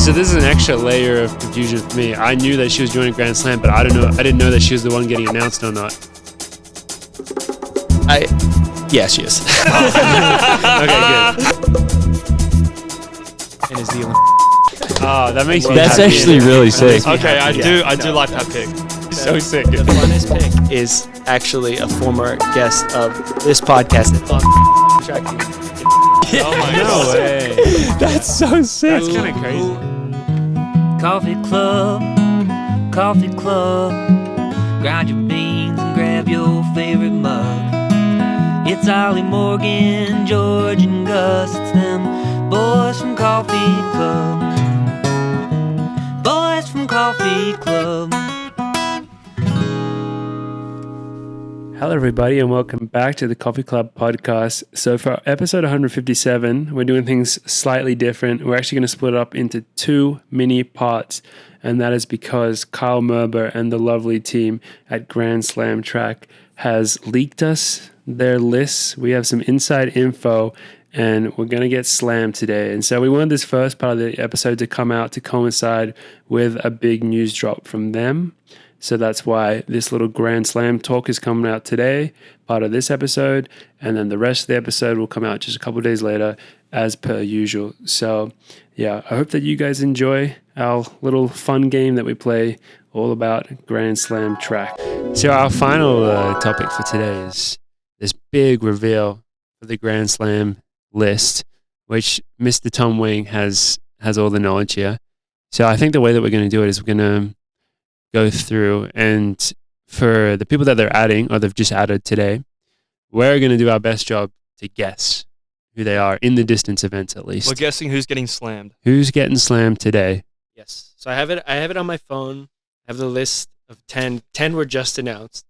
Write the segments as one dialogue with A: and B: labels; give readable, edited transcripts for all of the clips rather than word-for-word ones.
A: So this is an extra layer of confusion for me. I knew that she was joining Grand Slam, but I didn't know that she was the one getting announced or not.
B: Yeah, she is.
A: Okay, good.
B: And is the
A: Oh, that makes me
C: That's
A: happy.
C: actually really sick.
D: Okay, I do like that pick.
A: So sick.
B: The funnest pick is actually a former guest of this podcast.
D: Oh my
A: No
D: god.
A: way.
C: That's so sick.
A: That's kind of crazy.
E: Coffee club, grind your beans and grab your favorite mug. It's Ollie Morgan, George and Gus, it's them boys from Coffee Club. Boys from Coffee Club.
A: Hello, everybody, and welcome back to the Coffee Club podcast. So for episode 157, we're doing things slightly different. We're actually going to split it up into two mini parts, and that is because Kyle Merber and the lovely team at Grand Slam Track has leaked us their lists. We have some inside info, and we're going to get slammed today. And so we wanted this first part of the episode to come out to coincide with a big news drop from them. So that's why this little Grand Slam talk is coming out today, part of this episode, and then the rest of the episode will come out just a couple of days later, as per usual. So yeah, I hope that you guys enjoy our little fun game that we play all about Grand Slam Track. So our final topic for today is this big reveal for the Grand Slam list, which Mr. Tom Wing has all the knowledge here. So I think the way that we're going to do it is we're going to go through, and for the people that they're adding or they've just added today, we're going to do our best job to guess who they are in the distance events, at least.
D: We're guessing who's getting slammed.
A: Who's getting slammed today?
B: Yes. So I have it on my phone. I have the list of 10. 10 were just announced.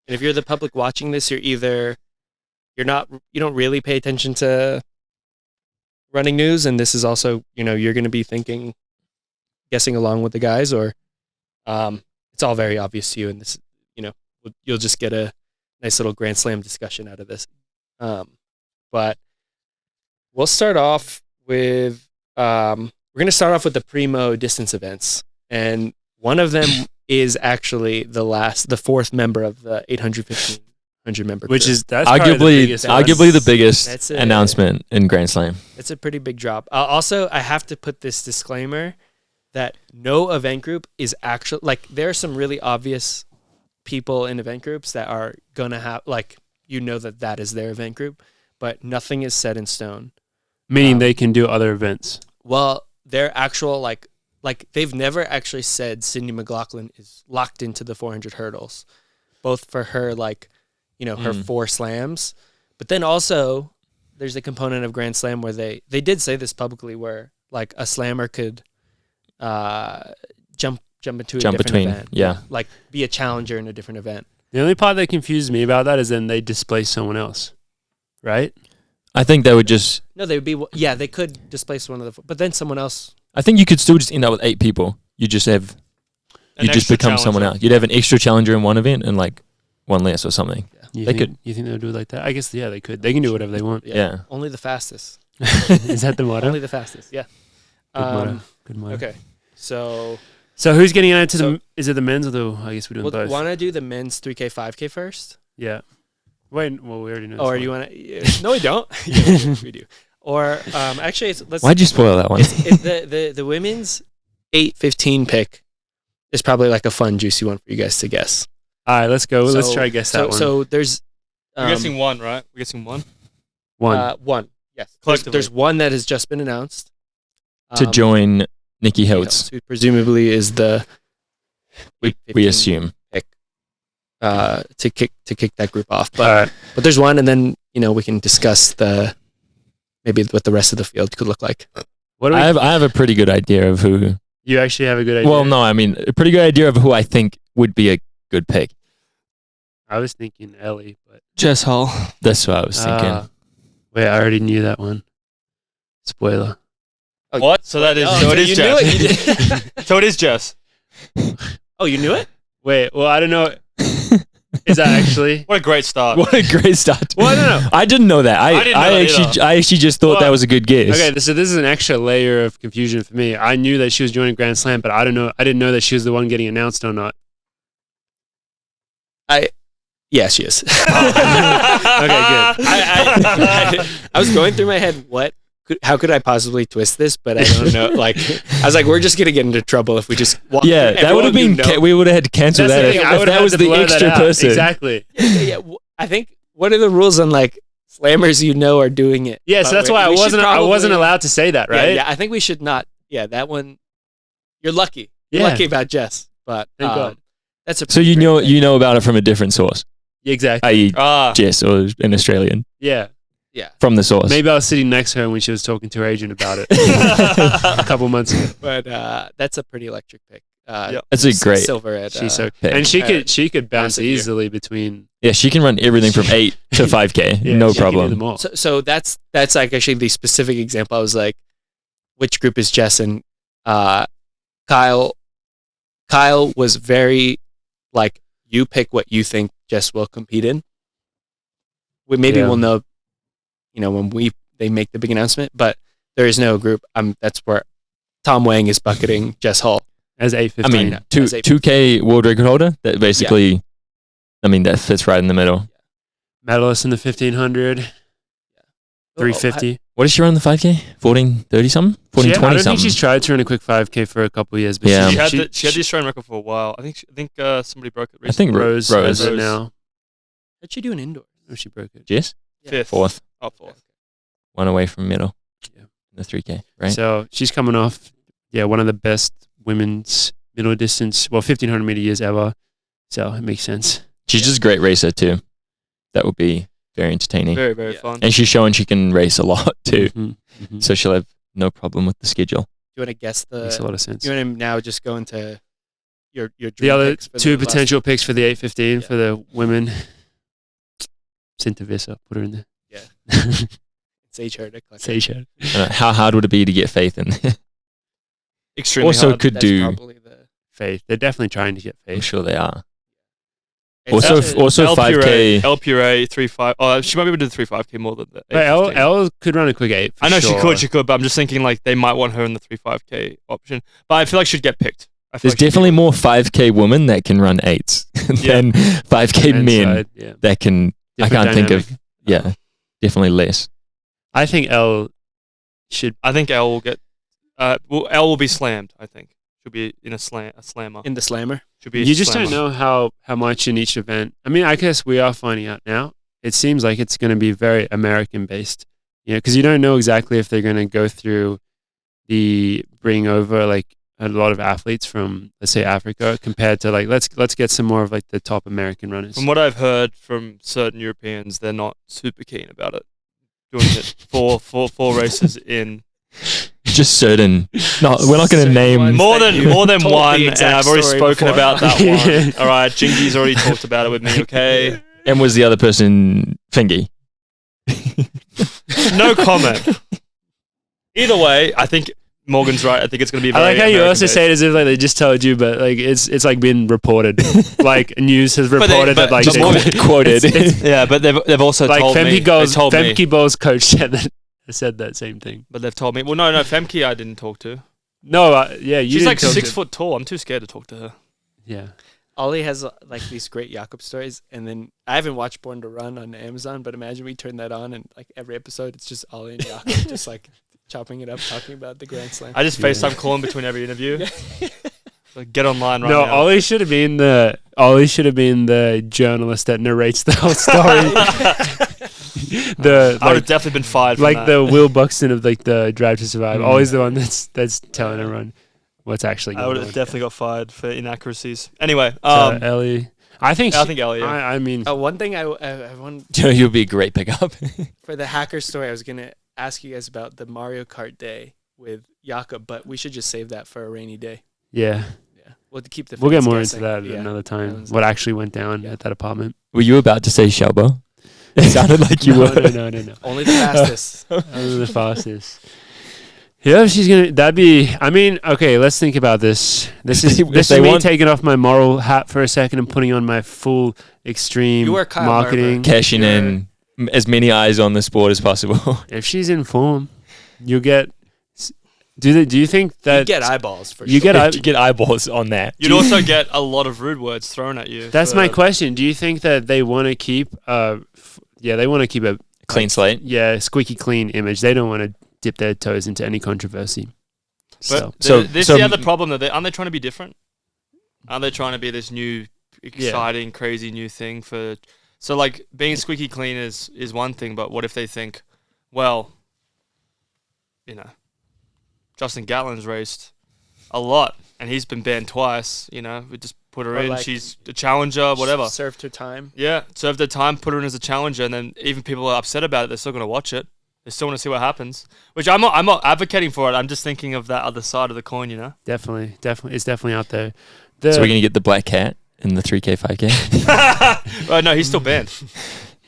B: And if you're the public watching this, you don't really pay attention to running news, and this is also, you're going to be guessing along with the guys, or it's all very obvious to you, and this, you'll just get a nice little Grand Slam discussion out of this. But we'll start off with we're going to start off with the primo distance events, and one of them is actually the fourth member of the 800 member,
A: Which
B: crew.
A: is that's arguably
C: the biggest announcement in Grand Slam.
B: It's a pretty big drop. Also, I have to put this disclaimer that no event group is actually, there are some really obvious people in event groups that are gonna have, that is their event group, but nothing is set in stone.
A: Meaning they can do other events.
B: Well, their actual, they've never actually said Sydney McLaughlin is locked into the 400 hurdles, both for her, her 4 slams, but then also there's a component of Grand Slam where they did say this publicly, where a slammer could jump into a different event.
C: Yeah.
B: Be a challenger in a different event.
A: The only part that confuses me about that is then they displace someone else, right?
C: I think they would just...
B: No, they would be... Yeah, they could displace one of the... But then someone else...
C: I think you could still just end up with 8 people. You just have... You just become someone else. You'd have an extra challenger in one event and one less or something.
A: Yeah.
C: They could.
A: You think they'll do it like that? I guess, yeah, they could. They can do whatever they want.
C: Yeah.
B: Only the fastest.
A: Is that the motto?
B: Only the fastest, yeah.
A: Good motto.
B: Okay, so
A: who's getting added to the... Is it the men's or the... I guess we're doing both.
B: Want to do the men's 3K, 5K first?
A: Yeah. Wait, well, we already know.
B: Or you want to... No, we don't. Yeah, we do. Or, actually,
C: Why'd you spoil that one?
B: The women's 8:15 pick is probably a fun, juicy one for you guys to guess.
A: All right, let's go. Let's try to guess that one.
B: So there's...
D: We're guessing one, right? We're guessing one?
A: One.
B: Yes.
D: Collectively.
B: There's one that has just been announced.
C: To join Nikki Hiltz.
B: Who presumably is the...
C: We assume.
B: Pick, to kick that group off. But there's one, and then, we can discuss maybe what the rest of the field could look like.
C: I have a pretty good idea of who...
A: You actually have a good idea?
C: Well, no, I mean, a pretty good idea of who I think would be a good pick.
A: I was thinking Ellie, but...
D: Jess Hull.
C: That's what I was thinking.
A: Wait, I already knew that one. Spoiler.
D: What? So that is...
B: Oh,
D: so it is
B: you
D: Jess.
B: knew it? You did.
D: So it is Jess.
B: Oh, you knew it?
A: Wait, well, I don't know. Is that actually?
D: What a great start.
C: What a great start.
A: Well, I don't know.
C: I didn't know that.
D: I didn't know that
C: I actually just thought that was a good guess.
A: Okay, so this is an extra layer of confusion for me. I knew that she was joining Grand Slam, but I didn't know that she was the one getting announced or not.
B: Yeah, she is.
A: Okay, good.
B: I was going through my head, how could I possibly twist this? But I don't know. Like, I was like, we're just gonna get into trouble if we just walk.
C: Yeah, that would have been. We would have had to cancel
A: That's
C: that
A: the thing, I
C: if
A: would've
C: that
A: had
C: was
A: to
C: the
A: blur that
C: extra
A: out.
C: person.
A: Exactly.
B: Yeah. I think what are the rules on like slammers are doing it?
A: Yeah, so that's why I wasn't allowed to say that, right?
B: Yeah, I think we should not. Yeah, that one. You're lucky. You're
A: Yeah.
B: lucky about Jess, but
A: Thank God.
B: that's a.
C: So you know about it from a different source,
A: Exactly.
C: i.e., Jess or an Australian
A: Yeah.
C: from the source.
A: Maybe I was sitting next to her when she was talking to her agent about it a couple months ago.
B: But that's a pretty electric pick.
C: That's a great.
B: Silver at.
A: She's so
C: pick.
A: and she could bounce
B: massive year.
A: easily between.
C: Yeah, she can run everything from 8 to 5K,
A: Yeah,
C: no
A: she can do
C: problem.
A: them all.
B: So that's like actually the specific example. I was like, which group is Jess and Kyle? Kyle was very like, you pick what you think Jess will compete in. We'll know, when they make the big announcement. But there is no group. That's where Tom Wang is bucketing Jess Hall
A: As 8:15.
C: I mean, 2K world record holder. That basically, that fits right in the middle.
A: medalist in the 1500, 350.
C: What does she run in the 5K? 14:30 something? 14:20
A: I don't
C: something?
A: think she's tried to run a quick 5K for a couple of years, but
C: Yeah.
D: She had the Australian record for a while. I think somebody broke it
C: I
D: recently.
C: think
A: Rose
C: Rose.
A: has it now.
B: How'd she do an indoor?
A: Oh, she broke it.
C: Jess?
D: Fifth.
C: Fourth.
D: Oh, fourth.
C: One away from middle.
A: Yeah.
C: In the 3K, right?
A: So she's coming off, one of the best women's middle distance, 1500 meter years ever. So it makes sense.
C: She's just a great racer too. That would be very entertaining.
D: Very, very fun.
C: And she's showing she can race a lot too.
A: Mhm, mhm.
C: So she'll have no problem with the schedule.
B: Do you want to guess
A: Makes a lot of sense.
B: You want to now just go into your dream
A: The other
B: picks for
A: two
B: the last-
A: potential picks for the 8:15
B: Yeah.
A: for the women. Cinta Vissa, put her in there.
B: Yeah. Sage her to click.
A: Sage her.
C: How hard would it be to get Faith in there?
D: Extremely
C: Also
D: hard.
C: could
B: That's
C: do.
B: probably the.
A: Faith. They're definitely trying to get
C: I'm
A: Faith.
C: sure they are.
B: It's
C: Also,
B: such a-
C: also
D: El
C: 5K.
D: Puree 3.5. Oh, she might be able to do the 3.5K more than the
A: But
D: 8:15.
A: Elle could run a quick 8. for
D: I know
A: sure.
D: she could, but I'm just thinking like they might want her in the 3.5K option. But I feel like she'd get picked. I feel
C: There's
D: like she'd
C: definitely more 5K women that can run 8s
D: Yeah.
C: than 5K
A: Men's
C: men
A: side, yeah.
C: that can.
A: Different
C: I can't think
A: dynamic.
C: of. Yeah, definitely less.
A: I think Elle should.
D: I think Elle will get. Elle will be slammed. I think she'll be in a slammer.
B: in the slammer.
D: Should be.
A: You just don't know how much in each event. I mean, I guess we are finding out now. It seems like it's going to be very American based. Because you don't know exactly if they're going to go through bring over like a lot of athletes from, let's say, Africa compared to like let's get some more of like the top American runners.
D: From what I've heard from certain Europeans, they're not super keen about it. Doing it four races in.
C: Just certain. No, we're not going to
B: Certain
C: name.
B: ones.
D: More
B: that
D: than
B: you
D: one,
B: told the
D: and
B: exact
D: I've already
B: story
D: spoken
B: before.
D: about that one. All right, Jingy's already talked about it with me. Okay,
C: And was the other person Fingy?
D: no comment. Either way, I think Morgan's right. I think it's going to be.
A: I like how you also
D: American-based.
A: say it as if like they just told you, but like it's like been reported. Like news has reported that like
C: just
A: they-
C: quoted.
D: Yeah, but they've also
A: like
D: told me.
A: Femke Bowles' coach said that same thing.
D: But they've told me. Well, no, Femke, I didn't talk to.
A: No, yeah, you
D: She's
A: didn't
D: like
A: talk
D: 6
A: to-
D: foot tall. I'm too scared to talk to her.
A: Yeah.
B: Ollie has like these great Jakob stories, and then I haven't watched Born to Run on Amazon, but imagine we turn that on and like every episode it's just Ollie and Jakob just like chopping it up, talking about the Grand Slam.
D: I just
A: Yeah.
D: FaceTime call him between every interview. Like, get online right
A: No,
D: now.
A: Ollie should have been the journalist that narrates the whole story.
D: I would have definitely been fired. From
A: like
D: that.
A: the Will Buxton of like the Drive to Survive. Always the one that's telling everyone what's actually
D: I
A: going
D: would
A: on.
D: have definitely got fired for inaccuracies. Anyway,
A: So Ellie, I think
D: Ellie. Yeah.
A: I mean,
B: One thing I want
C: You'll be a great pickup.
B: for the hacker story, I was gonna ask you guys about the Mario Kart day with Jakob, but we should just save that for a rainy day.
A: yeah,
B: Yeah, we'll keep the.
A: we'll get
B: fans
A: more
B: guessing.
A: into that
B: Yeah.
A: another time.
B: Sounds
A: What
B: like-
A: actually went down
B: Yeah.
A: at that apartment?
C: Were you about to say Shelbo? It sounded like you
A: no,
C: were.
A: No.
B: Only the fastest.
A: Other the fastest. Yeah, she's gonna. That'd be. I mean, okay. Let's think about this. This is
C: If
A: this
C: they
A: is me
C: want-
A: taking off my moral hat for a second and putting on my full extreme
B: You are Kyle
A: marketing.
B: Merber.
C: Cashing in as many eyes on the sport as possible.
A: If she's in form, you'll get. Do you think that
B: You get eyeballs for
A: you
B: sure.
A: get
C: You get eyeballs on that.
D: You'd also get a lot of rude words thrown at you.
A: That's
D: for-
A: my question. Do you think that they want to keep they want to keep a
C: Clean slate.
A: squeaky clean image. They don't want to dip their toes into any controversy.
D: But
C: So-
D: this
C: so-
D: is the other problem that aren't they trying to be different? Aren't they trying to be this new, exciting, crazy new thing for? So like being squeaky clean is one thing, but what if they think, well, Justin Gatlin's raced a lot and he's been banned twice. We just put her
B: Or
D: in.
B: like
D: She's a challenger, whatever.
B: Served her time.
D: Yeah, served her time, put her in as a challenger, and then even people are upset about it. They're still going to watch it. They still want to see what happens. Which I'm not advocating for it. I'm just thinking of that other side of the coin.
A: Definitely, it's definitely out there.
C: So we're gonna get the black cat in the 3K, 5K.
D: Oh no, he's still banned.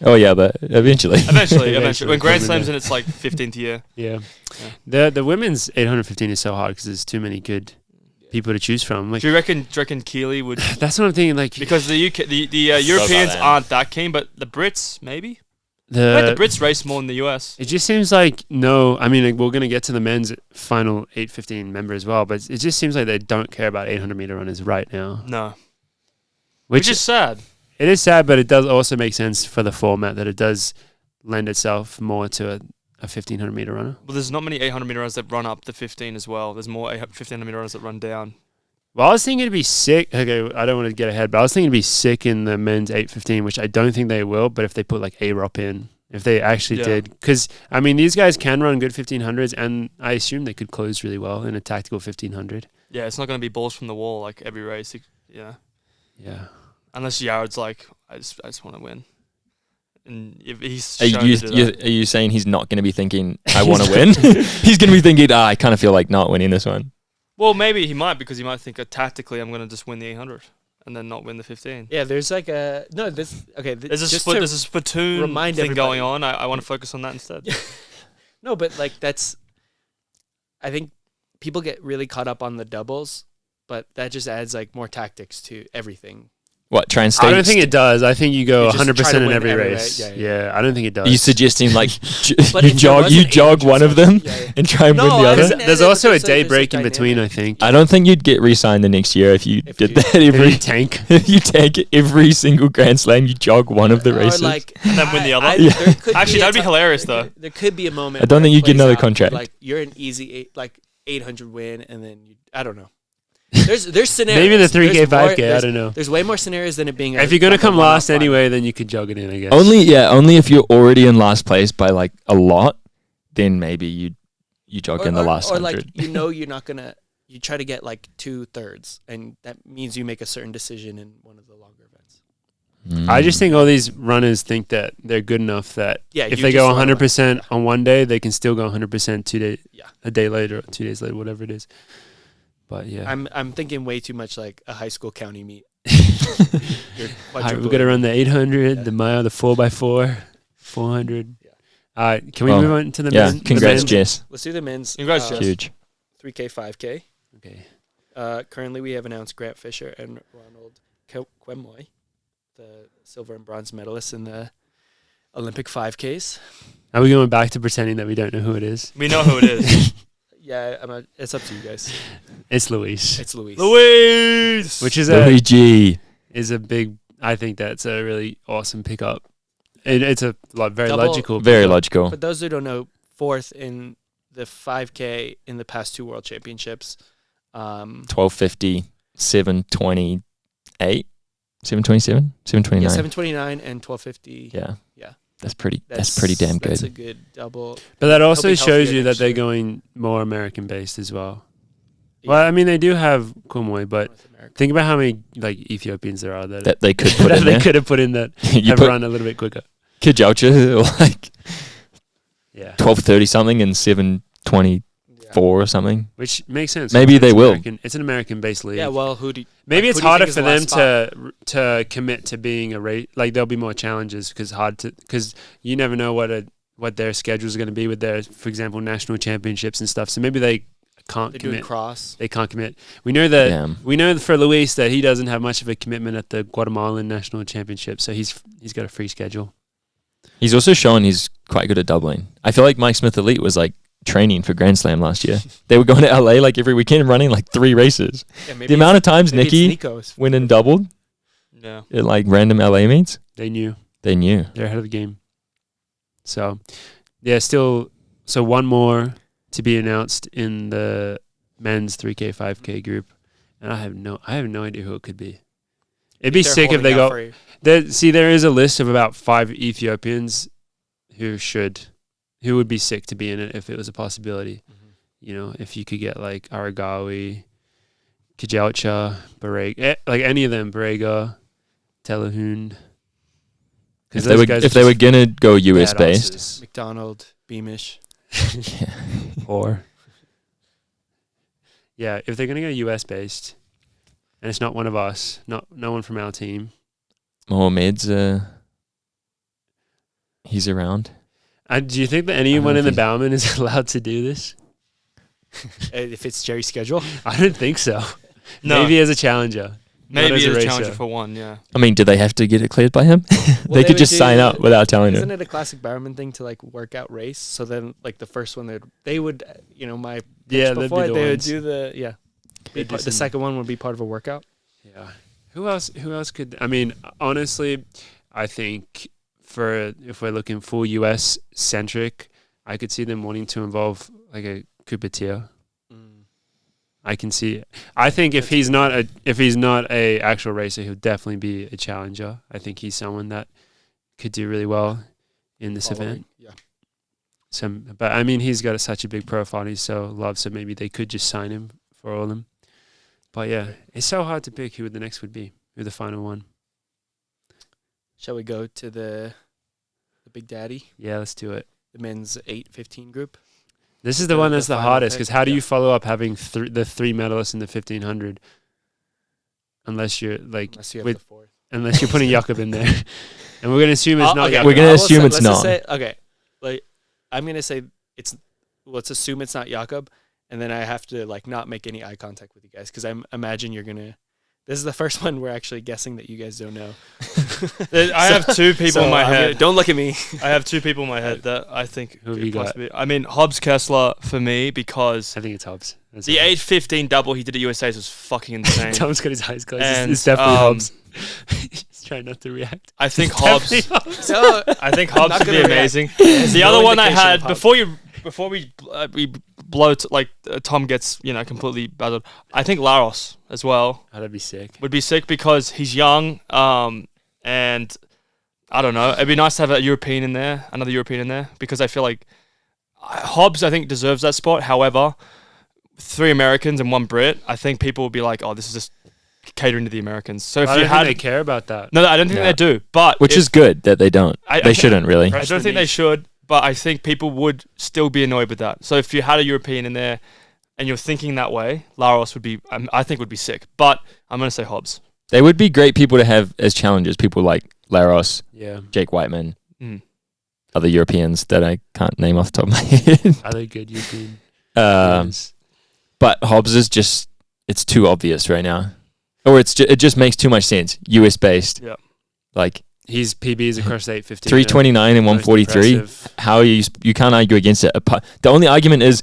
C: Oh yeah, but eventually.
D: Eventually.
A: Eventually,
D: When Grand
A: probably
D: Slam's
A: not.
D: in its like 15th year.
A: Yeah. The women's 815 is so hard because there's too many good people to choose from. Like
D: Do you reckon Keely would?
A: that's what I'm thinking. Like
D: Because the UK, the Europeans
C: that.
D: aren't that keen, but the Brits maybe.
A: the
D: The Brits race more in the US.
A: it just seems like no. I mean, like, we're gonna get to the men's final 815 member as well, but it just seems like they don't care about 800-meter runners right now.
D: No,
A: Which
D: which is sad.
A: it is sad, but it does also make sense for the format that it does lend itself more to a 1500-meter runner.
D: Well, there's not many 800-meter runners that run up the 15 as well. There's more 1500-meter runners that run down.
A: Well, I was thinking it'd be sick. Okay, I don't want to get ahead, but I was thinking it'd be sick in the men's 815, which I don't think they will. But if they put like A-Rop in, if they actually
D: Yeah.
A: did, because I mean these guys can run good 1500s, and I assume they could close really well in a tactical 1500.
D: Yeah, it's not going to be balls from the wall like every race. Yeah,
A: Yeah.
D: unless Yared's like, I just want to win. And if he's
C: Are
D: shown
C: you,
D: to do that.
C: are you saying he's not going to be thinking, I want to win? He's going to be thinking, I kind of feel like not winning this one.
D: Well, maybe he might, because he might think tactically I'm going to just win the 800 and then not win the 15.
B: Yeah, there's like a no. This okay.
D: There's a
B: just
D: split.
B: to
D: There's a spittoon
B: remind
D: thing
B: everybody.
D: going on. I want to focus on that instead.
B: No, but like that's. I think people get really caught up on the doubles, but that just adds like more tactics to everything.
C: What, try and stay?
A: I don't think it does. I think you go
B: You just
A: 100%
B: try to
A: in
B: win
A: every
B: every
A: race.
B: race.
A: Yeah, I don't think it does.
C: Are you suggesting like
B: But
C: you
B: if there
C: jog
B: was
C: you
B: an
C: jog one of them
B: Yeah.
C: and try and
B: No,
C: win the
B: I
C: other?
B: wasn't-
A: There's
B: Yeah,
A: also a
B: there's
A: day
B: a
A: break in
B: dynamic.
A: between, I think.
C: I don't think you'd get re-signed the next year if you
B: If
C: did
B: you-
C: that
A: If
C: every
A: you tank.
C: if you take every single Grand Slam, you jog one of the
B: Or
C: races.
B: like
D: And then win the other?
C: Yeah.
B: there could
D: Actually,
B: a
D: that'd be
B: ti-
D: hilarious,
B: there
D: though.
B: There could be a moment.
C: I don't
B: where
C: think
B: it
C: you'd get
B: plays
C: another
B: out,
C: contract.
B: Like you're an easy 800 win, and then I don't know. There's scenarios.
A: Maybe the 3K,
B: There's more-
A: 5K. I
B: there's-
A: don't know.
B: There's way more scenarios than it being.
A: If you're gonna
B: like a
A: come
B: one-off
A: last
B: final.
A: anyway, then you could jog it in, I guess.
C: only if you're already in last place by like a lot, then maybe you jog in the last
B: or
C: 100.
B: like you're not gonna. You try to get like 2/3, and that means you make a certain decision in one of the longer events.
A: I just think all these runners think that they're good enough that
B: Yeah,
A: if
B: you
A: they
B: just
A: go
B: wanna
A: 100% on one day, they can still go 100% 2 days,
B: Yeah.
A: a day later, 2 days later, whatever it is. But yeah,
B: I'm thinking way too much like a high school county meet. You're
A: all right, we've got to run the 800,
B: Yeah.
A: the mile, the 4x4, 400.
B: Yeah.
A: All right, can we
C: Well,
A: move on to the
C: yeah,
A: men?
C: congrats,
A: the men?
C: Jess.
B: Let's do the men's.
D: Congrats, Jess.
C: Huge.
B: 3K, 5K.
A: Okay.
B: Currently, we have announced Grant Fisher and Ronald Quemoy, the silver and bronze medalists in the Olympic 5Ks.
A: Are we going back to pretending that we don't know who it is?
D: We know who it is.
B: Yeah, it's up to you guys.
A: It's Luis,
B: It's Luis.
D: Luis!
A: which is
C: Luigi.
A: a big. I think that's a really awesome pickup. It's a very
B: Double-
A: logical.
C: Very
A: pickup.
C: logical.
B: For those who don't know, fourth in the 5K in the past two World Championships.
C: 1250, 728, 727, 729.
B: Yeah, 729 and 1250.
C: Yeah.
B: Yeah.
C: That's pretty damn
B: That's a
C: good.
B: good double.
A: But that
B: He'll
A: also
B: be
A: shows
B: healthier
A: you that
B: next
A: they're
B: year.
A: going more American based as well. Well, I mean, they do have Kumoy, but
B: North America.
A: think about how many like Ethiopians there are that
C: That they could put
A: that
C: in
A: they
C: there.
A: could have put in that
C: You
A: have
C: put
A: run a little bit quicker.
C: Kijalcha like
A: Yeah,
C: 1230 something and 724
B: Yeah.
C: or something.
A: which makes sense.
C: Maybe
A: It's
C: they will.
A: American- It's an American based league.
B: Yeah, well, who do you,
A: Maybe
B: like,
A: it's
B: who do you
A: harder
B: think is
A: for
B: the
A: them
B: last spot?
A: to commit to being a race. Like there'll be more challenges because you never know what their schedules are going to be with their, for example, national championships and stuff. So maybe they can't
B: They're doing
A: commit.
B: cross.
A: They can't commit. We know that.
C: Damn.
A: We know for Luis that he doesn't have much of a commitment at the Guatemalan National Championship, so he's got a free schedule.
C: He's also shown he's quite good at doubling. I feel like Mike Smith Elite was like training for Grand Slam last year. They were going to LA like every weekend and running like 3 races.
B: Yeah, maybe
C: The amount of times
B: maybe
C: Nicky
B: it's Nico's.
C: went and doubled
D: Yeah.
C: at like random LA meets,
A: They knew.
C: they knew.
A: They're ahead of the game. So, yeah, still. So one more to be announced in the men's 3K, 5K group, and I have no idea who it could be. It'd be
B: They're
A: sick if they
B: holding out
A: go.
B: for you.
A: There is a list of about 5 Ethiopians who would be sick to be in it if it was a possibility. You know, if you could get like Aragawi, Kajalcha, Barega, like any of them, Barega, Telehun.
C: If they were gonna go US based,
A: based,
B: McDonald, Beamish.
A: or yeah, if they're gonna go US based, and it's not one of us, no one from our team.
C: Mohamed's he's around.
A: Do you think that anyone
C: know
A: in the
C: if
A: Bauman is allowed to do this?
B: If it's Jerry's schedule.
A: I don't think so.
D: No.
A: Maybe as a challenger. not
D: Maybe
A: as a
D: as a
A: racer.
D: challenger for one, yeah.
C: I mean, do they have to get it cleared by him?
B: Well,
C: they could just sign up without telling
B: Isn't
C: him.
B: it a classic Bowerman thing to like work out race? So then, like the first one, they would, you know, my
A: Yeah,
B: pitch
A: that'd
B: before
A: be the
B: they would
A: ones.
B: do the
A: They'd do
B: the
A: some-
B: second one would be part of a workout.
A: Yeah. Who else could? I mean, honestly, I think if we're looking full US centric, I could see them wanting to involve like a Kupatia. I can see. I think if he's not a actual racer, he'll definitely be a challenger. I think he's someone that could do really well in this event.
B: Yeah.
A: But I mean, he's got such a big profile. And he's so loved. So maybe they could just sign him for all of them. But yeah, it's so hard to pick who the next would be, who the final one.
B: Shall we go to the Big Daddy,
A: Yeah, let's do it.
B: the men's 8:15 group?
A: This is the one that's the
B: final
A: hardest
B: pick,
A: because how do
B: yeah.
A: you follow up having the 3 medalists in the 1500 unless you're like
B: Unless you have
A: with
B: the fourth.
A: unless you're putting Jakob in there, and we're gonna assume it's not.
B: Okay,
A: Jakob.
C: We're gonna
B: I will
C: assume
B: say-
C: it's
B: let's just
C: not.
B: say- okay, like I'm gonna say let's assume it's not Jakob, and then I have to like not make any eye contact with you guys because I imagine you're gonna. This is the first one we're actually guessing that you guys don't know.
D: I have 2 people in my head.
B: Don't look at me.
D: I have 2 people in my head that I think
A: Who have
D: could
A: you got?
D: possibly. I mean, Hobbs Kessler for me because
A: I think it's Hobbs. That's
D: the
A: it.
D: 8:15 double he did at USA's was fucking insane.
A: Tom's got his eyes closed.
D: And,
A: It's definitely
D: um,
A: Hobbs. He's trying not to react.
D: I think
A: It's
D: Hobbs.
A: definitely Hobbs.
B: No,
D: I think
B: I'm
D: Hobbs
B: not
D: would be
B: gonna
D: amazing.
B: There's
D: The
B: no
D: other one I
B: indication
D: had
B: of
D: before we blow Tom gets completely battered. I think Laros as well
A: Oh, that'd be sick.
D: would be sick because he's young, and I don't know. It'd be nice to have another European in there because I feel like Hobbs I think deserves that spot. However, 3 Americans and 1 Brit, I think people would be like, oh, this is just catering to the Americans. So if
A: I
D: you
A: don't
D: had
A: think they care about that.
D: no, I don't think
C: No.
D: they do. But
C: Which is good that they don't. They shouldn't really.
D: I don't think they should, but I think people would still be annoyed with that. So if you had a European in there and you're thinking that way, Laros would be, I think, would be sick. But I'm going to say Hobbs.
C: They would be great people to have as challengers. People like Laros,
A: Yeah.
C: Jake Whiteman,
D: Mm.
C: other Europeans that I can't name off the top of my head.
A: Other good European.
C: Um, but Hobbs is just, it's too obvious right now. Or it just makes too much sense. US based.
D: Yeah.
C: Like
A: He's PBs across the 815.
C: 329 and 143. How you can't argue against it. The only argument is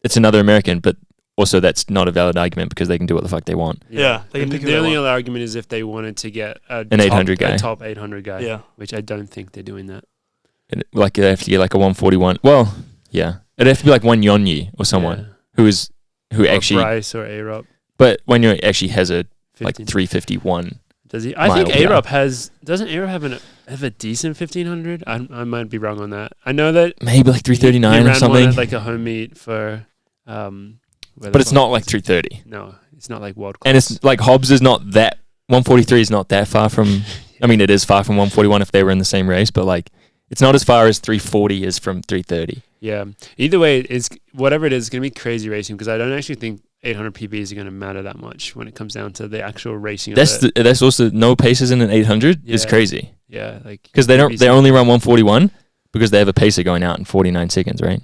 C: it's another American, but also that's not a valid argument because they can do what the fuck they want.
D: Yeah, they can
A: And
D: pick who
A: the
D: they
A: only
D: want.
A: other argument is if they wanted to get an
C: 800 guy.
A: a top 800 guy.
D: Yeah.
A: Which I don't think they're doing that.
C: And like they have to get like a 141. Well, yeah, it'd have to be like one Yonyi or someone who
A: Or
C: actually.
A: Bryce or A-Rop.
C: But when you actually has a
A: 15.
C: 351.
A: Does he? I think
C: mile, yeah.
A: A-Rop doesn't A-Rop have a decent 1500? I might be wrong on that. I know that
C: Maybe like 339
A: he
C: or
A: ran
C: something.
A: one at like a home meet for
C: But it's not like 330.
A: No, it's not like world class.
C: And it's like Hobbs is not that 143 is not that far from. I mean, it is far from 141 if they were in the same race, but like it's not as far as 340 is from 330.
A: Yeah. Either way, it's whatever it is, it's gonna be crazy racing because I don't actually think 800 PBs are gonna matter that much when it comes down to the actual racing.
C: That's also no paces in an 800 is
A: Yeah.
C: crazy
A: Yeah, like
C: because they only run 141 because they have a pacer going out in 49 seconds, right?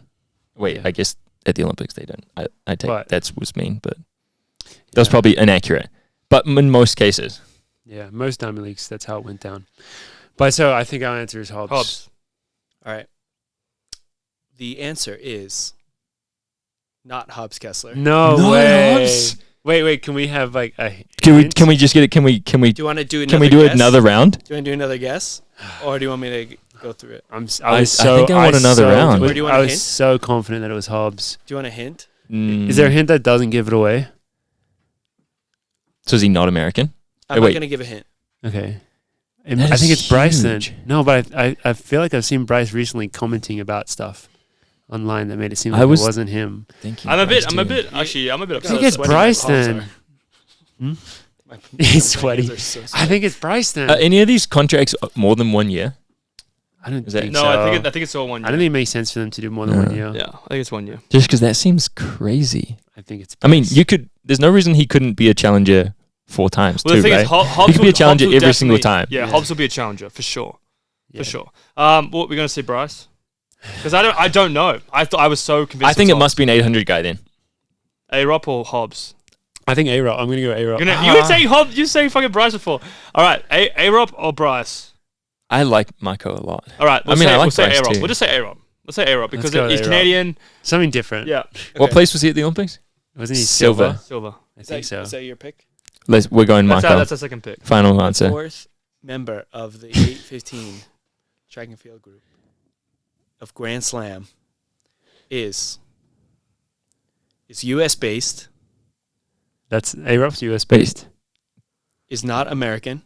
C: Wait,
A: Yeah.
C: I guess at the Olympics they don't. I take
A: But-
C: that was mean, but that was probably inaccurate. But in most cases,
A: Yeah, most Diamond Leagues, that's how it went down. But so I think our answer is Hobbs.
D: Hobbs.
B: All right. The answer is not Hobbs Kessler.
A: No
C: Not
A: way.
C: Hobbs.
A: Wait. Can we have like a
C: can we just get it? Can we
B: Do you want to do another
C: can we do
B: guess?
C: another round?
B: Do you want to do another guess? Or do you want me to go through it?
A: I
C: I
A: was so.
C: think I want another round.
B: Or do you want
A: I
B: a
A: was
B: hint?
A: so confident that it was Hobbs.
B: Do you want a hint?
C: Mm.
A: Is there a hint that doesn't give it away?
C: So is he not American?
B: I'm
C: wait.
B: not going to give a hint.
A: Okay.
C: That
A: I
C: is
A: think it's Bryce then.
C: huge.
A: No, but I feel like I've seen Bryce recently commenting about stuff online that made it seem
C: I
A: like
C: was
A: it wasn't him.
C: Thinking
D: I'm a bit
C: Bryce
D: actually I'm a bit
A: I think
D: upset.
A: it's
B: sweating
A: Bryce
B: my palms
A: then.
B: are-
A: Hmm?
B: My-
A: He's
B: my
A: sweaty.
B: hands are so
A: I
B: sweaty.
A: think it's Bryce then.
C: any of these contracts more than 1 year?
A: I don't
C: is that-
A: think
D: No,
A: so.
D: I think it's all 1 year.
A: I don't think it makes sense for them to do more than 1 year.
D: Yeah, I think it's 1 year.
C: Just because that seems crazy.
A: I think it's.
C: I mean,
A: Bryce.
C: you could. There's no reason he couldn't be a challenger 4 times
D: Well, the
C: too,
D: thing
C: right?
D: is, Hobbs
C: He could be a
D: will-
C: challenger
D: Hobbs will
C: every single
D: definitely-
C: time.
D: Yeah,
A: Yeah.
D: Hobbs will be a challenger for sure.
A: Yeah.
D: For sure. What we're gonna say, Bryce? Because I don't know. I thought I was so convinced.
C: I think it
D: was
C: must be an 800 guy then.
D: A-Rop or Hobbs.
A: I think A-Rob. I'm gonna go A-Rob.
D: You would say Hobbs. You say fucking Bryce before. All right, A-Rop or Bryce.
C: I like Mako a lot.
D: All right,
C: I mean, I like
D: we'll say
C: Bryce
D: A-Rop.
C: too.
D: We'll just say A-Rop. Let's say A-Rop because
A: go with
D: he's
A: A-Rop.
D: Canadian.
A: Something different.
D: Yeah,
C: What
B: Okay.
C: place was he at the Olympics?
A: Wasn't he
C: Silver.
D: Silver.
A: I think so.
B: Is that your pick?
C: We're going
D: That's
C: Mako.
D: our second pick.
C: Final answer.
B: Fourth member of the 815 track and field group of Grand Slam is U.S. based,
A: That's A-Rob's US based.
B: is not American,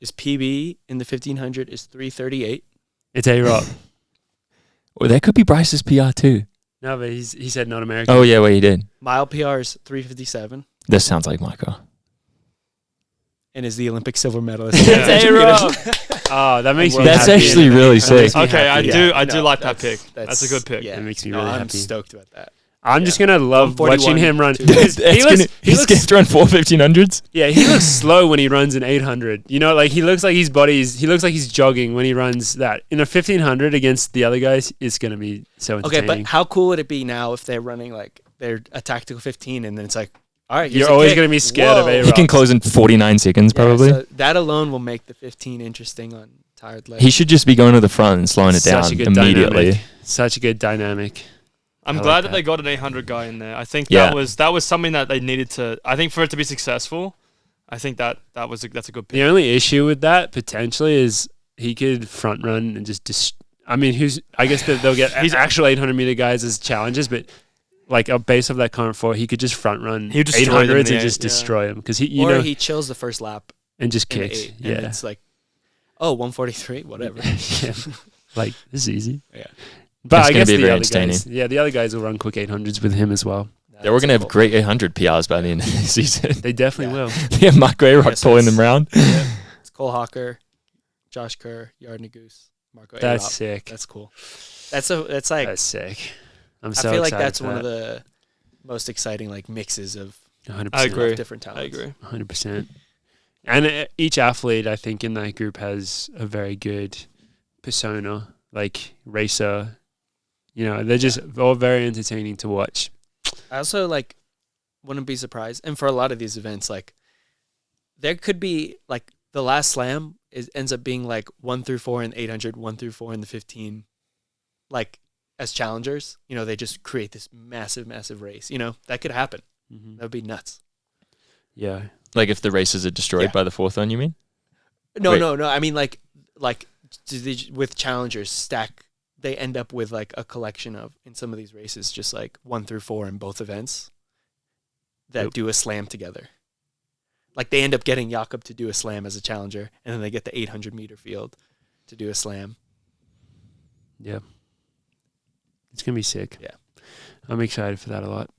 B: is PB in the 1500 is 338.
A: It's A-Rob.
C: Well, that could be Bryce's PR too.
A: No, but he said not American.
C: Oh yeah, well he did.
B: Mile PR is 357
C: This sounds like Mako.
B: and is the Olympic silver medalist.
D: Yeah.
B: That's
D: A-Rop.
A: Oh, that makes me
C: That's
A: happy.
C: actually really
A: That makes
C: sick.
A: me
D: Okay,
A: happy.
D: I do
B: No,
D: like that pick. That's a good pick.
B: Yeah,
A: That makes me
B: no,
A: really
B: I'm
A: happy.
B: stoked about that.
A: I'm just gonna love
B: 141
A: watching him run.
B: to-
A: Because he
C: He's
A: looks,
C: gonna have to run 4 1500s.
A: yeah, he looks slow when he runs an 800. You know, like he looks like his body's. He looks like he's jogging when he runs that. In a 1500 against the other guys, it's gonna be so
B: Okay,
A: entertaining.
B: but how cool would it be now if they're running like they're a tactical 15 and then it's like, all right, here's
A: You're
B: a
A: always
B: kick.
A: gonna be scared of
B: Whoa.
A: A-Rob.
C: He can close in 49 seconds
B: Yeah,
C: probably.
B: so that alone will make the 15 interesting on tired legs.
C: He should just be going to the front and slowing it down
A: Such a good
C: immediately.
A: dynamic. Such a good dynamic.
D: I'm
A: I
D: glad
A: like
D: that
A: that.
D: they got an 800 guy in there. I think
C: Yeah.
D: that was something that they needed to. I think for it to be successful, I think that's a good pick.
A: The only issue with that potentially is he could front run and just. I mean, I guess that they'll get
D: He's-
A: actual 800 meter guys as challenges, but like a base of that current four, he could just front run
D: He'd destroy them in
A: 800s
D: the
A: and
D: air,
A: just
D: yeah.
A: destroy him because he,
B: or
A: know,
B: he chills the first lap
A: and just
B: in the
A: kicks.
B: 8, and
A: Yeah,
B: it's like, oh, 143, whatever.
A: yeah. Like this is easy.
B: Yeah.
A: But
C: It's
A: I
C: gonna
A: guess
C: be
A: the
C: very
A: other
C: entertaining.
A: guys, the other guys will run quick 800s with him as well.
C: They're all going to have great 800 PRs by the end of the season.
A: They definitely
B: Yeah.
A: will.
C: Yeah, Mark Grayrock
B: Yes,
C: pulling
B: it's-
C: them round.
B: It's Cole Hawker, Josh Kerr, Yardney Goose, Marco
A: That's
B: A-Rob.
A: sick.
B: That's cool. That's like
A: That's sick. I'm
B: I
A: so
B: feel like
A: excited
B: that's
A: for
B: one of
A: that.
B: the most exciting like mixes of
A: 100%.
D: I agree.
B: different
D: I
B: talents.
D: agree.
A: 100%. And each athlete, I think, in that group has a very good persona, like racer. You know, they're just all very entertaining to watch.
B: I also like wouldn't be surprised, and for a lot of these events, like there could be like the last slam ends up being like 1 through 4 in the 800, 1 through 4 in the 15, like as challengers. You know, they just create this massive race. You know, that could happen. That would be nuts.
A: Yeah.
C: Like if the races are destroyed
B: Yeah.
C: by the fourth one, you mean?
B: No,
C: Wait.
B: no. I mean, like with challengers stack, they end up with like a collection of in some of these races, just like 1 through 4 in both events that
A: Yep.
B: do a slam together. Like they end up getting Jakob to do a slam as a challenger, and then they get the 800 meter field to do a slam.
A: Yeah. It's going to be sick.
B: Yeah.
A: I'm excited for that a lot.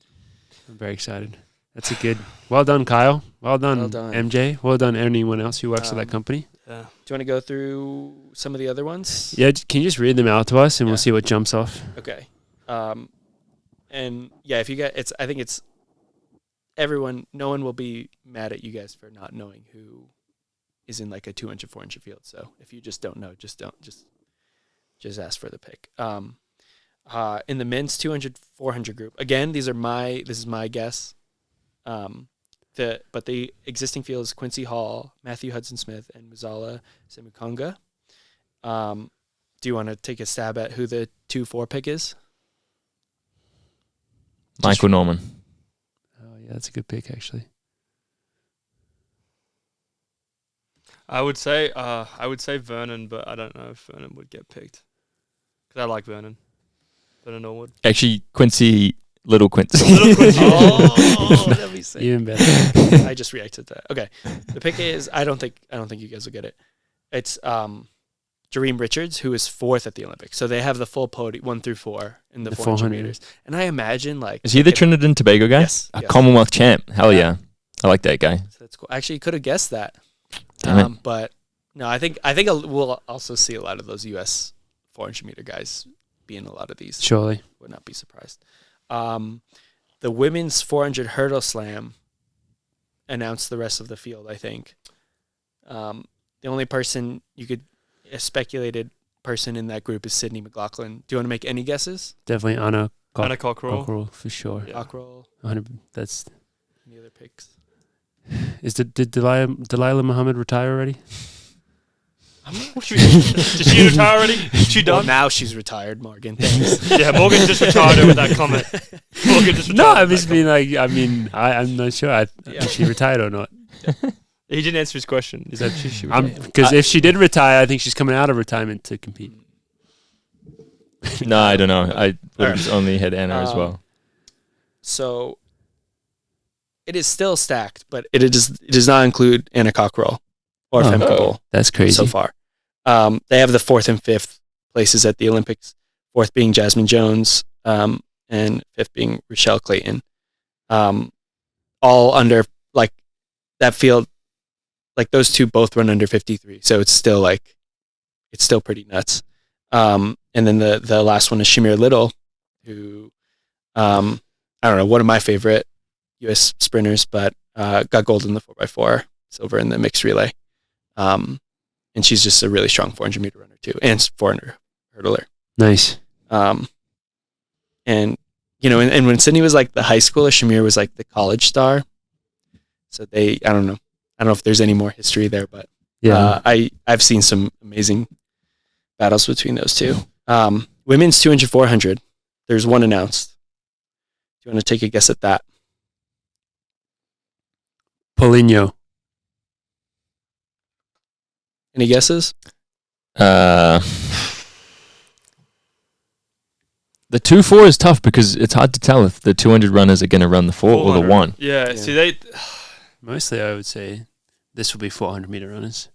A: I'm very excited. That's a good. Well done, Kyle. Well done,
B: Well done.
A: MJ. Well done, anyone else who works at
B: Um,
A: that company.
D: Yeah.
B: Do you want to go through some of the other ones?
A: Yeah, can you just read them out to us and
B: Yeah.
A: we'll see what jumps off?
B: Okay. And yeah, if you get I think it's everyone. No one will be mad at you guys for not knowing who is in like a 200, 400 field. So if you just don't know, just ask for the pick. In the men's 200-400 group, again, this is my guess. But the existing field is Quincy Hall, Matthew Hudson-Smith, and Muzala Semukonga. Do you want to take a stab at who the 2-4 pick is?
C: Michael Norman.
A: Oh yeah, that's a good pick actually.
D: I would say Vernon, but I don't know if Vernon would get picked because I like Vernon. Vernon Norwood.
C: Actually, Little Quincy.
D: Little Quincy.
B: Oh, that'd be sick.
A: Even better.
B: I just reacted to that. Okay, the pick is I don't think you guys will get it. It's Jareem Richards, who is 4th at the Olympics. So they have the full podium 1 through 4 in the 400 meters. And I imagine
C: Is he the Trinidad and Tobago guy?
B: Yes.
C: A Commonwealth champ. Hell yeah. I like that guy.
B: So that's cool. Actually, you could have guessed that.
C: Damn it.
B: But no, I think we'll also see a lot of those U.S. 400 meter guys be in a lot of these.
A: Surely.
B: Would not be surprised. The women's 400 hurdle slam announced the rest of the field, I think. The only person a speculated person in that group is Sydney McLaughlin. Do you want to make any guesses?
A: Definitely Anna
D: Cockerell.
A: Cockerell for sure.
D: Yeah.
B: Cockerell.
A: 100. That's.
B: Any other picks?
A: Did Delilah Muhammad retire already?
D: Did she retire already? She
B: Well,
D: done?
B: now she's retired, Morgan. Thanks.
D: Yeah, Morgan just retired her with that comment. Morgan just retired
A: No,
D: her
A: I'm
D: with
A: just
D: that
A: being like. I mean, I'm not sure.
B: Yeah.
A: If she retired or not.
D: comment. He didn't answer his question. Is that she retired?
A: Because if she did retire, I think she's coming out of retirement to compete.
C: No, I don't know. I would have only had Anna as well.
B: So it is still stacked, but it does not include Anna Cockerell or Femke Bol
A: That's crazy.
B: so far. They have the 4th and 5th places at the Olympics. 4th being Jasmine Jones, and 5th being Rochelle Clayton. All under like that field. Like those two both run under 53, so it's still pretty nuts. And then the last one is Shamir Little, who I don't know, one of my favorite U.S. sprinters, but got gold in the 4x4, silver in the mixed relay. And she's just a really strong 400 meter runner too, and 400 hurdler.
A: Nice.
B: And you know, and when Sydney was like the high schooler, Shamir was like the college star. So I don't know if there's any more history there, but
A: Yeah.
B: I've seen some amazing battles between those two. Women's 200-400. There's one announced. Do you want to take a guess at that?
A: Paulinho.
B: Any guesses?
C: The 2-4 is tough because it's hard to tell if the 200 runners are going to run the 4 or the 1.
D: Yeah, see, they...
A: Mostly, I would say this will be 400 meter runners.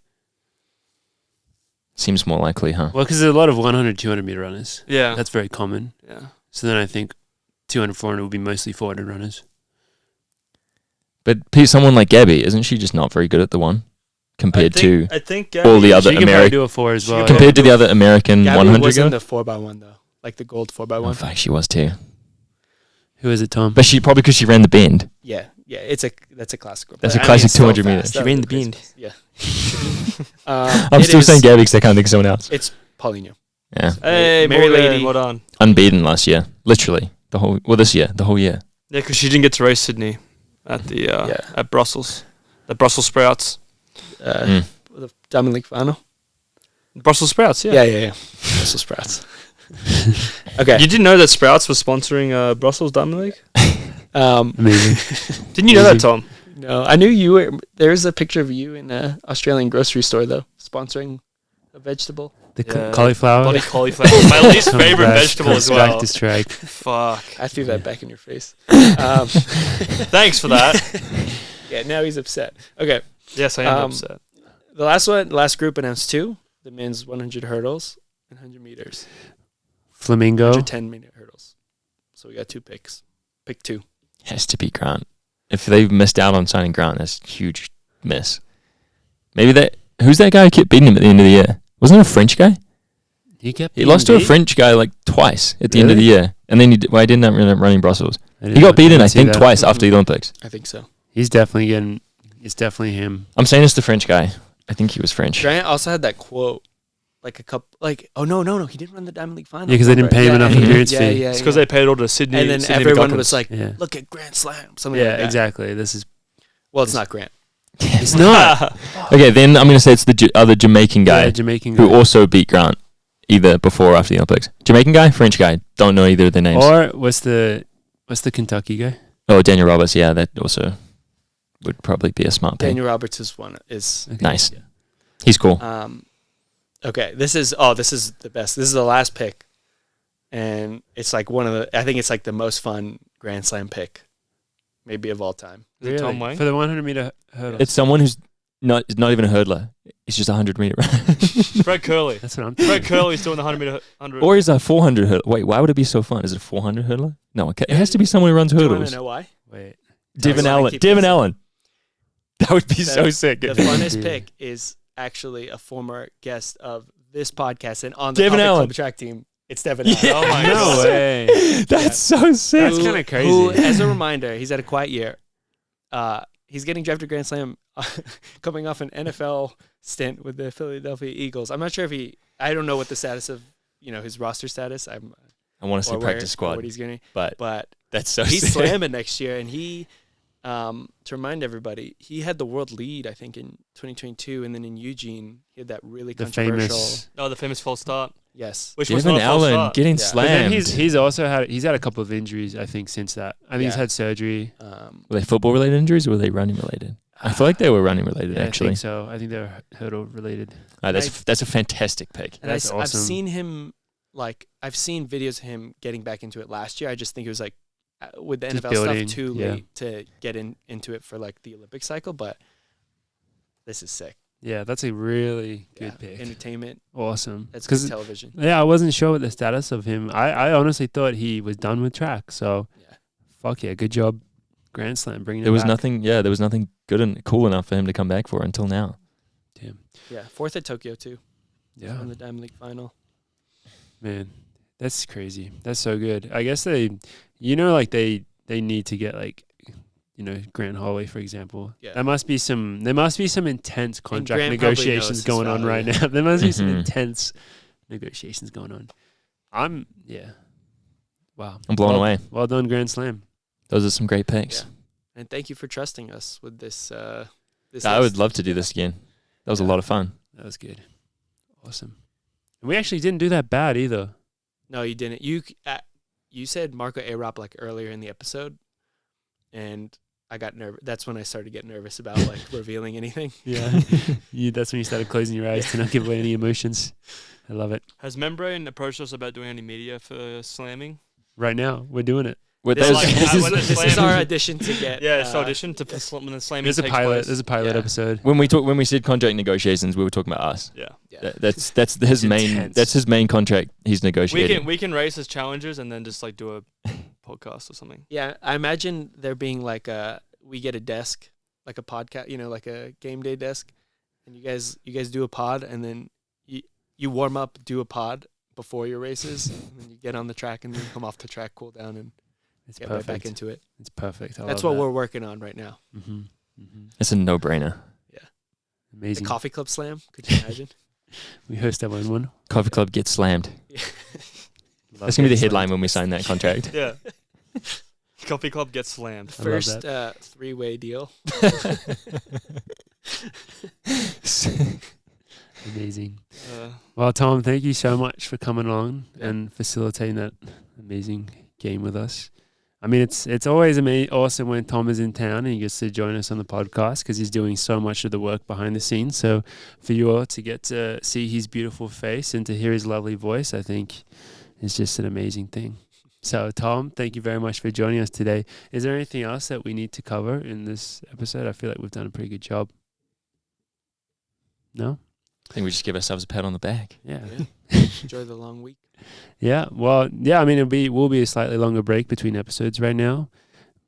C: Seems more likely, huh?
A: Well, because there's a lot of 100, 200 meter runners.
D: Yeah.
A: That's very common.
D: Yeah.
A: So then I think 200, 400 will be mostly 400 runners.
C: But someone like Gabby, isn't she just not very good at the 1 compared to
D: I think
C: all the other
A: She can probably
C: American
A: do a 4 as well.
C: compared to the other American
B: Gabby
C: 100
B: was in
C: girls?
B: the 4x1 though, like the gold 4x1.
C: Oh, fuck, she was too.
A: Who is it, Tom?
C: But she probably because she ran the bend.
B: Yeah, that's a classic.
C: That's a
B: I mean,
C: classic
B: it's so
C: 200 meter.
B: fast.
C: She
B: That
D: ran
B: was
D: the bend.
B: crazy. Yeah.
C: I'm
B: It
C: still
B: is-
C: saying Gabby because I can't think of someone else.
B: It's Paulinho.
C: Yeah,
D: Hey,
B: Mary
D: Morgan,
B: Lady.
D: well done.
C: unbeaten last year, literally the whole year.
D: Yeah, because she didn't get to race Sydney at the at Brussels. The Brussels Sprouts.
C: Mm.
B: The Diamond League final.
D: Brussels Sprouts, yeah.
B: Yeah. Brussels Sprouts. Okay.
D: You didn't know that Sprouts was sponsoring Brussels Diamond League?
A: Amazing.
D: Didn't you know that, Tom?
B: No, I knew you were. There's a picture of you in an Australian grocery store though, sponsoring a vegetable.
A: The
D: Yeah.
A: cauliflower.
D: Bloody cauliflower. My least favorite vegetable as well.
A: Distract.
D: Fuck.
B: I threw that back in your face.
D: Thanks for that.
B: Yeah, now he's upset. Okay,
D: Yes, I am
B: Um,
D: upset.
B: the last group announced 2: the men's 100 hurdles and 100 meters,
A: Flamingo.
B: 110-meter hurdles. So we got 2 picks. Pick 2.
C: Has to be Grant. If they've missed out on signing Grant, that's a huge miss. Maybe who's that guy who kept beating him at the end of the year? Wasn't it a French guy? He lost to a French guy like twice at the end of the year, and then he didn't end up running Brussels. He got beaten, I think, twice after the Olympics.
B: I think so.
A: He's definitely getting. It's definitely him.
C: I'm saying it's the French guy. I think he was French.
B: Grant also had that quote like a couple, like, oh no, he didn't run the Diamond League final.
A: Yeah, because they didn't pay him enough appearance fee.
B: Yeah,
D: It's because they paid all the Sydney.
B: and then
D: Sydney
B: everyone
D: McGuckins.
B: was like,
A: Yeah.
B: look at Grand Slam. Something
A: Yeah,
B: like that.
A: exactly. This is
B: Well, it's not Grant.
A: it's not
C: Okay, then I'm going to say it's the other Jamaican guy
A: yeah, Jamaican
C: who
A: guy.
C: also beat Grant either before or after the Olympics. Jamaican guy, French guy. Don't know either of their names.
A: Or what's the Kentucky guy?
C: Oh, Daniel Roberts. Yeah, that also would probably be a smart pick.
B: Daniel Roberts is one. Is
A: Okay.
C: Nice. He's cool.
B: okay. This is the best. This is the last pick, and it's like I think it's like the most fun Grand Slam pick, maybe of all time.
D: Is it Tom Wang?
A: For the 100 meter hurdle.
C: It's someone who's not even a hurdler. It's just a 100-meter run.
D: Fred Curley.
A: That's what I'm
D: Fred
A: thinking.
D: Curley's doing the 100-meter.
C: Or is a 400 hurdler? Wait, why would it be so fun? Is it a 400 hurdler? No, it has to be someone who runs
B: Do you want
C: hurdles.
B: to know why?
A: Wait.
C: Devin
B: I wanna
C: Allen.
B: keep
C: Devin
B: guessing.
C: Allen. That would be
B: The-
C: so sick.
B: The funnest pick is actually a former guest of this podcast and on the
C: Devin
B: Coffee
C: Allen.
B: Club track team. It's Devin Allen.
C: Yeah.
D: Oh my
A: No
D: god.
A: way.
C: That's so sick.
A: That's kind of crazy.
B: Who, as a reminder, he's had a quiet year. He's getting drafted Grand Slam, coming off an NFL stint with the Philadelphia Eagles. I'm not sure if I don't know what the status of his roster status.
C: I want to see
B: or
C: practice
B: where- or
C: squad,
B: what he's getting,
C: but
B: but
C: that's so
B: he's
C: sick.
B: slamming next year, and he. To remind everybody, he had the world lead, I think, in 2022, and then in Eugene, he had that really
A: The
B: controversial.
A: famous.
D: Oh, the famous false start.
B: Yes.
D: Which was
C: Devin
D: not a false
C: Allen
D: start.
C: getting
B: Yeah.
A: But then
C: slammed.
A: he's also had a couple of injuries, I think, since that. I think he's
B: Yeah.
A: had surgery.
C: Were they football related injuries or were they running related? I feel like they were running related
A: Yeah, I
C: actually.
A: think so. I think they're hurdle related.
C: That's a fantastic pick.
B: And
A: That's
B: I've
A: awesome.
B: seen him, I've seen videos of him getting back into it last year. I just think it was like, with the
A: Just
B: NFL
A: building,
B: stuff, too
A: yeah.
B: late to get into it for like the Olympic cycle. But this is sick.
A: Yeah, that's a really
B: Yeah.
A: good pick.
B: Entertainment.
A: Awesome.
B: That's
A: 'Cause
B: good television.
A: yeah, I wasn't sure what the status of him. I honestly thought he was done with track. So,
B: Yeah.
A: fuck yeah, good job, Grand Slam, bringing it
C: There was
A: back.
C: nothing. Yeah, there was nothing good and cool enough for him to come back for until now.
A: Damn.
B: Yeah. Fourth at Tokyo too.
A: Yeah,
B: On the Diamond League final.
A: man, that's crazy. That's so good. I guess they need to get Grant Holloway, for example.
B: Yeah.
A: There must be some intense contract
B: Grant probably
A: negotiations
B: knows his
A: going on
B: value.
A: right now. There must be some
C: Mhm.
A: intense negotiations going on. Wow.
C: I'm blown away.
A: Well done, Grand Slam.
C: Those are some great picks.
B: Yeah. And thank you for trusting us with this. This
C: I would
B: list.
C: love to do this again. That was a lot of fun.
A: That was good. Awesome. And we actually didn't do that bad either.
B: No, you didn't. You said Marco Arop like earlier in the episode, and I got nervous. That's when I started getting nervous about like revealing anything.
A: Yeah. That's when you started closing your eyes to not give away any emotions. I love it.
D: Has Membrane approached us about doing any media for slamming?
A: Right now, we're doing it.
C: With
B: This,
C: those-
B: is,
D: like, when the
B: this is
D: slam-
B: our audition to get.
D: Yeah, it's audition to when the slamming
A: There's a
D: takes
A: pilot.
D: place.
A: There's a pilot
B: Yeah.
A: episode.
C: when we said contract negotiations, we were talking about us.
D: Yeah.
B: Yeah.
C: That's his main.
A: intense.
C: That's his main contract. He's negotiating.
D: We can race as challengers and then just like do a podcast or something.
B: Yeah, I imagine there being like we get a desk, like a podcast, like a game day desk, and you guys do a pod, and then you warm up, do a pod before your races, and then you get on the track, and then you come off the track, cool down, and
A: It's
B: get right
A: perfect.
B: back into it.
A: It's perfect.
B: That's what we're working on right now.
A: Mm-hmm.
C: It's a no-brainer.
B: The
A: Amazing.
B: Coffee Club Slam, could you imagine?
A: We host our own one.
C: Coffee Club gets slammed. That's gonna be the headline when we sign that contract.
D: Yeah. Coffee Club gets slammed.
A: I love
B: First three-way deal.
A: Amazing.
D: Uh,
A: Well, Tom, thank you so much for coming on and facilitating that amazing game with us. I mean, it's always awesome when Tom is in town and he gets to join us on the podcast because he's doing so much of the work behind the scenes. So for you all to get to see his beautiful face and to hear his lovely voice, I think is just an amazing thing. So, Tom, thank you very much for joining us today. Is there anything else that we need to cover in this episode? I feel like we've done a pretty good job. No?
C: I think we just give ourselves a pat on the back.
A: Yeah.
B: Enjoy the long week.
A: Yeah, well, yeah, I mean, will be a slightly longer break between episodes right now,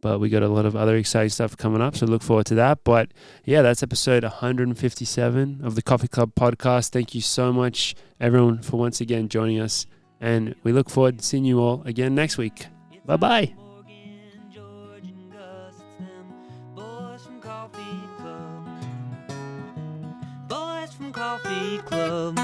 A: but we got a lot of other exciting stuff coming up, so look forward to that. But yeah, that's episode 157 of the Coffee Club podcast. Thank you so much, everyone, for once again joining us, and we look forward to seeing you all again next week. Bye-bye.
E: Morgan, George, and Gus, it's them boys from Coffee Club. Boys from Coffee Club.